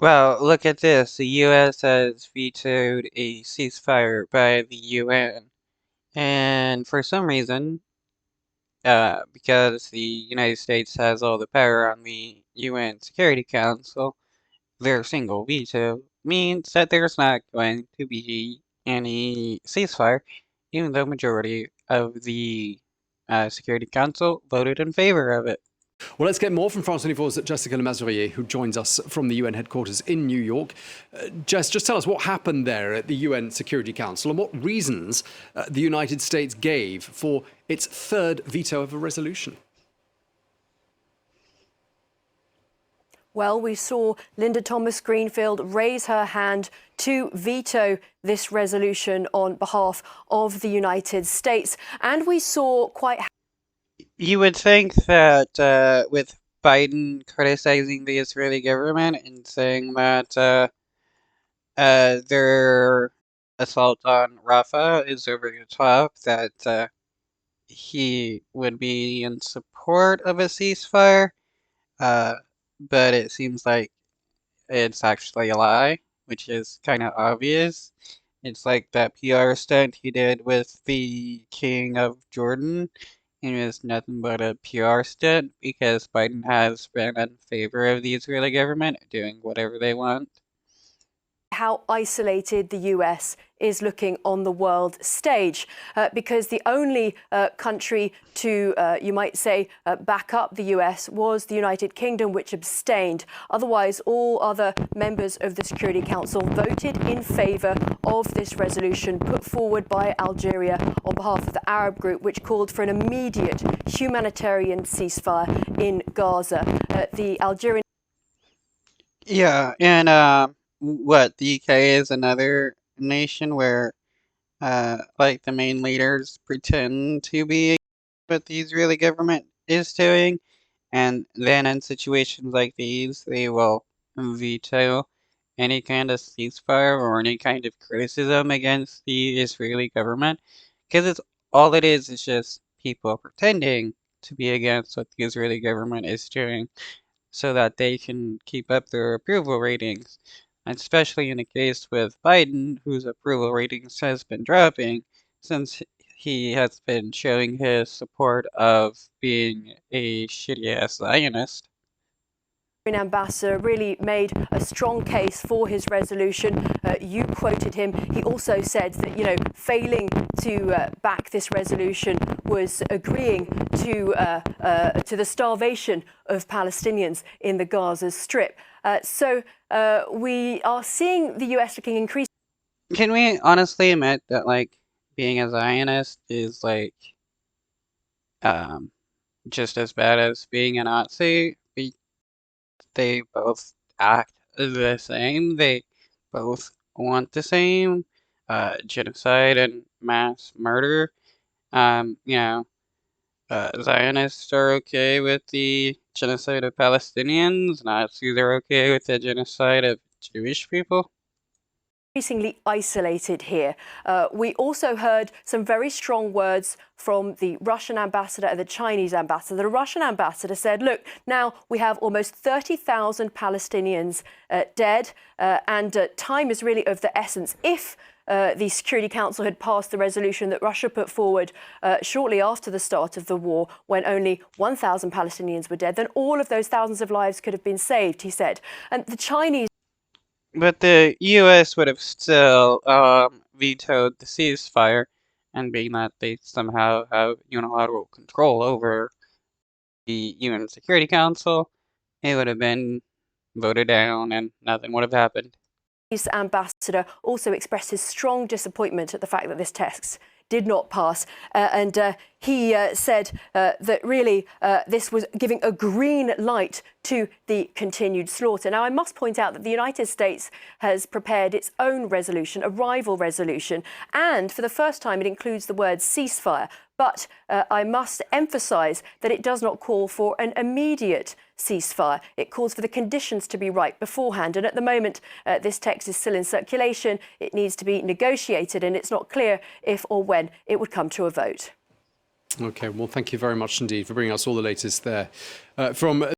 Well, look at this. The US has vetoed a ceasefire by the UN. And for some reason, because the United States has all the power on the UN Security Council, their single veto means that there's not going to be any ceasefire, even though majority of the Security Council voted in favor of it. Well, let's get more from France 24's Jessica Le Masurier, who joins us from the UN headquarters in New York. Jess, just tell us what happened there at the UN Security Council and what reasons the United States gave for its third veto of a resolution. Well, we saw Linda Thomas-Greenfield raise her hand to veto this resolution on behalf of the United States. And we saw quite... You would think that with Biden criticizing the Israeli government and saying that their assault on Rafah is over the top, that he would be in support of a ceasefire. But it seems like it's actually a lie, which is kind of obvious. It's like that PR stunt he did with the King of Jordan. It was nothing but a PR stunt because Biden has been in favor of the Israeli government doing whatever they want. How isolated the US is looking on the world stage, because the only country to, you might say, back up the US was the United Kingdom, which abstained. Otherwise, all other members of the Security Council voted in favour of this resolution put forward by Algeria on behalf of the Arab group, which called for an immediate humanitarian ceasefire in Gaza. The Algerian... Yeah, and what, the UK is another nation where like the main leaders pretend to be what the Israeli government is doing, and then in situations like these they will veto any kind of ceasefire or any kind of criticism against the Israeli government, because it's all it is just people pretending to be against what the Israeli government is doing so that they can keep up their approval ratings. Especially in a case with Biden, whose approval ratings has been dropping since he has been showing his support of being a shitty-ass Zionist. Ambassador really made a strong case for his resolution. You quoted him. He also said that, you know, failing to back this resolution was agreeing to the starvation of Palestinians in the Gaza Strip. So we are seeing the US looking increasingly... Can we honestly admit that, like, being a Zionist is, like, just as bad as being a Nazi? They both act the same. They both want the same, genocide and mass murder. You know, Zionists are okay with the genocide of Palestinians. Nazis are okay with the genocide of Jewish people. Increasingly isolated here. We also heard some very strong words from the Russian ambassador and the Chinese ambassador. The Russian ambassador said, look, now we have almost 30,000 Palestinians dead, and time is really of the essence. If the Security Council had passed the resolution that Russia put forward shortly after the start of the war, when only 1,000 Palestinians were dead, then all of those thousands of lives could have been saved, he said. And the Chinese... But the US would have still vetoed the ceasefire, and being that they somehow have unilateral control over the UN Security Council, it would have been voted down and nothing would have happened. The ambassador also expressed his strong disappointment at the fact that this text did not pass, and he said that really this was giving a green light to the continued slaughter. Now, I must point out that the United States has prepared its own resolution, a rival resolution, and for the first time it includes the word ceasefire. But I must emphasise that it does not call for an immediate ceasefire. It calls for the conditions to be right beforehand. And at the moment, this text is still in circulation. It needs to be negotiated, and it's not clear if or when it would come to a vote. OK, well, thank you very much indeed for bringing us all the latest there from